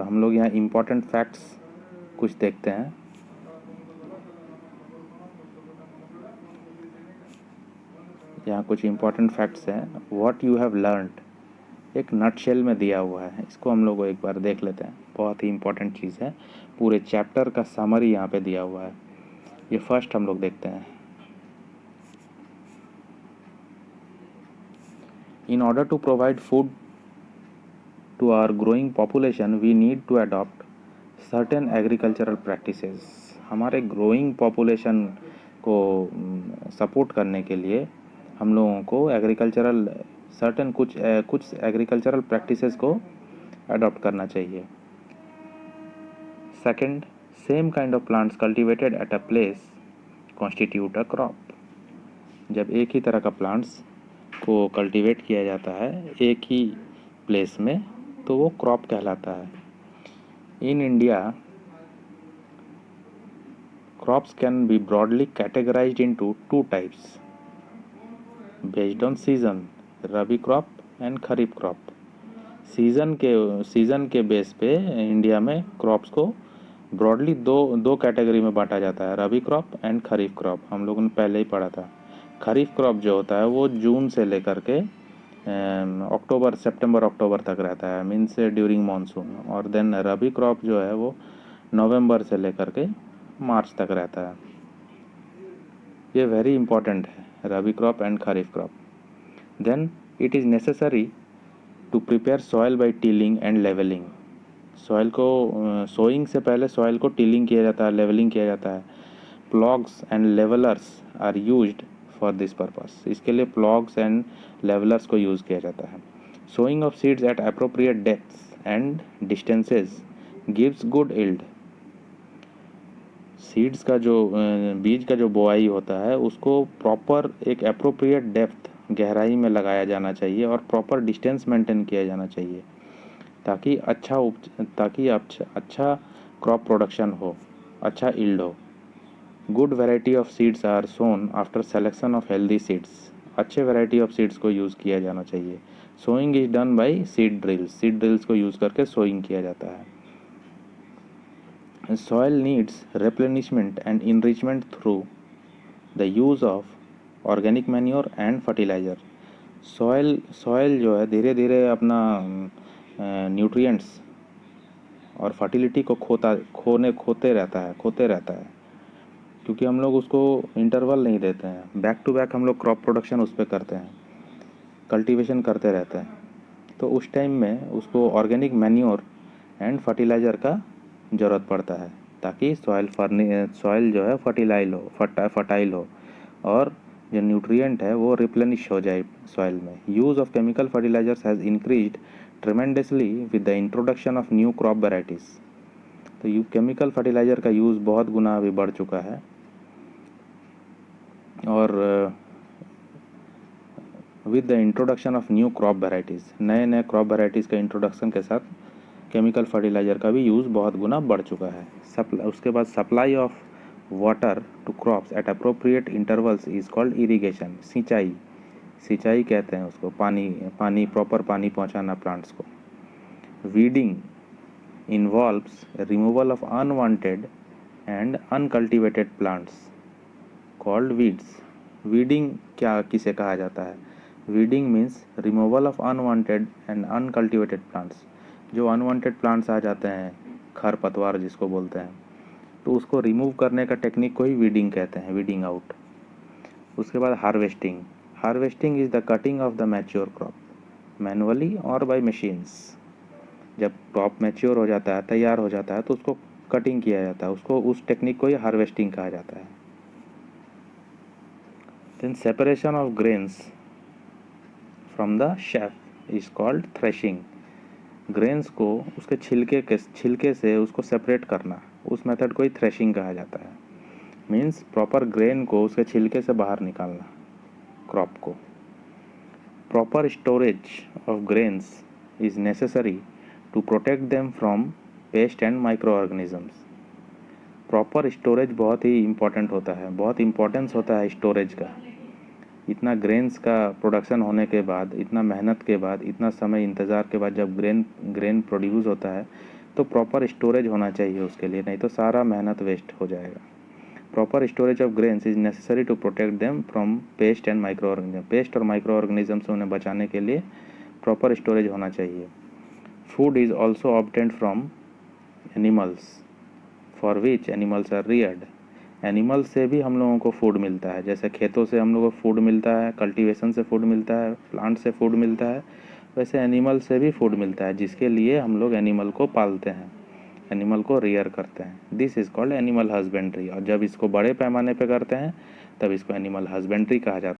हम लोग यहाँ इम्पोर्टेंट फैक्ट्स कुछ देखते हैं। यहाँ कुछ इम्पोर्टेंट फैक्ट्स हैं। व्हाट यू हैव लर्नड एक नटशेल में दिया हुआ है, इसको हम लोग एक बार देख लेते हैं। बहुत ही इम्पोर्टेंट चीज़ है, पूरे चैप्टर का समरी यहाँ पे दिया हुआ है। ये फर्स्ट हम लोग देखते हैं। In order to provide food to our growing population we need to adopt certain agricultural practices। हमारे growing population को सपोर्ट करने के लिए हम लोगों को एग्रीकल्चरल कुछ एग्रीकल्चरल प्रैक्टिसेस को अडॉप्ट करना चाहिए। Second, same kind of plants cultivated at a place constitute a crop. जब एक ही तरह का प्लांट्स को कल्टीवेट किया जाता है एक ही प्लेस में, तो वो क्रॉप कहलाता है। In India crops can be broadly categorised into two types based on season, rabi crop and kharif crop. Season के बेस पे इंडिया में क्रॉप्स को ब्रॉडली दो कैटेगरी में बांटा जाता है, rabi crop and kharif crop. हम लोगों ने पहले ही पढ़ा था। खरीफ क्रॉप जो होता है वो जून से लेकर के सितंबर अक्टूबर तक रहता है, मीन्स ड्यूरिंग मानसून। और देन रबी क्रॉप जो है वो नवंबर से लेकर के मार्च तक रहता है। ये वेरी इंपॉर्टेंट है, rabi crop and kharif crop. Then it is necessary to prepare soil by tilling and levelling. Soil को सोइंग से पहले सॉइल को टिलिंग किया जाता है, लेवलिंग किया जाता है। Ploughs and levellers are used for this purpose. इसके लिए प्लॉग्स एंड लेवलर्स को यूज़ किया जाता है। Sowing of seeds at appropriate depths and distances gives good yield. Seeds का जो बीज का जो बोआई होता है उसको प्रॉपर एक अप्रोप्रिएट डेप्थ, गहराई में लगाया जाना चाहिए और प्रॉपर डिस्टेंस मेंटेन किया जाना चाहिए ताकि अच्छा क्रॉप प्रोडक्शन हो, अच्छा यील्ड हो। Good variety of seeds are sown after selection of healthy seeds. अच्छे वैरायटी ऑफ सीड्स को यूज़ किया जाना चाहिए। Sowing is done by seed drills. Seed drills को यूज़ करके सोइंग किया जाता है। Soil needs replenishment and enrichment through the use of organic manure and fertilizer। Soil जो है धीरे धीरे अपना न्यूट्रिएंट्स और फर्टिलिटी को खोते रहता है क्योंकि हम लोग उसको इंटरवल नहीं देते हैं। बैक टू बैक हम लोग क्रॉप प्रोडक्शन उस पर करते हैं, कल्टीवेशन करते रहते हैं। तो उस टाइम में उसको ऑर्गेनिक मैन्योर एंड फर्टिलाइज़र का ज़रूरत पड़ता है ताकि सॉइल जो है फर्टाइल हो और जो न्यूट्रिएंट है वो रिप्लेनिश हो जाए सॉइल में। Use of chemical fertilisers has increased tremendously with the introduction of new crop varieties. तो केमिकल फर्टिलाइज़र का यूज़ बहुत गुना अभी बढ़ चुका है और with the introduction of new crop varieties, नए क्रॉप वेराइटीज़ का इंट्रोडक्शन के साथ केमिकल फर्टिलाइज़र का भी यूज़ बहुत गुना बढ़ चुका है। उसके बाद supply of water to crops at appropriate intervals is called irrigation. सिंचाई कहते हैं उसको, प्रॉपर पानी पहुंचाना प्लांट्स को। Weeding involves removal of unwanted and uncultivated plants called weeds. Weeding किसे कहा जाता है? Weeding means removal of unwanted and uncultivated plants. जो अनवांटेड प्लांट्स आ जाते हैं, खरपतवार जिसको बोलते हैं, तो उसको रिमूव करने का टेक्निक को ही वीडिंग कहते हैं, वीडिंग आउट। उसके बाद harvesting is the cutting of the mature crop manually और बाय मशीन्स। जब क्रॉप मैच्योर हो जाता है, तैयार हो जाता है, तो उसको कटिंग किया जाता है, उस टेक्निक को ही हार्वेस्टिंग कहा जाता है। Then separation of grains from the chaff is called threshing. Grains को उसके छिलके से उसको सेपरेट करना, उस मेथड को ही थ्रेशिंग कहा जाता है। मीन्स प्रॉपर ग्रेन को उसके छिलके से बाहर निकालना क्रॉप को। Proper storage of grains is necessary to protect them from pest and microorganisms. Proper storage बहुत ही इम्पोर्टेंट होता है, बहुत इम्पोर्टेंस होता है स्टोरेज का। इतना ग्रेन्स का प्रोडक्शन होने के बाद, इतना मेहनत के बाद, इतना समय इंतज़ार के बाद जब ग्रेन प्रोड्यूस होता है तो प्रॉपर स्टोरेज होना चाहिए उसके लिए, नहीं तो सारा मेहनत वेस्ट हो जाएगा। Proper storage of grains is necessary to protect them from pest and microorganism. Pest और माइक्रो ऑर्गेनिज्म से उन्हें बचाने के लिए प्रॉपर स्टोरेज होना चाहिए। Food is also obtained from animals for which animals are reared. Animal से भी हम लोगों को फूड मिलता है, जैसे खेतों से हम लोगों को फूड मिलता है, कल्टीवेशन से फूड मिलता है, प्लांट से फूड मिलता है, वैसे एनिमल से भी फूड मिलता है, जिसके लिए हम लोग एनिमल को पालते हैं, एनिमल को रियर करते हैं। This is called animal husbandry. और जब इसको बड़े पैमाने पे करते हैं तब इसको एनिमल हस्बेंड्री कहा जाता है।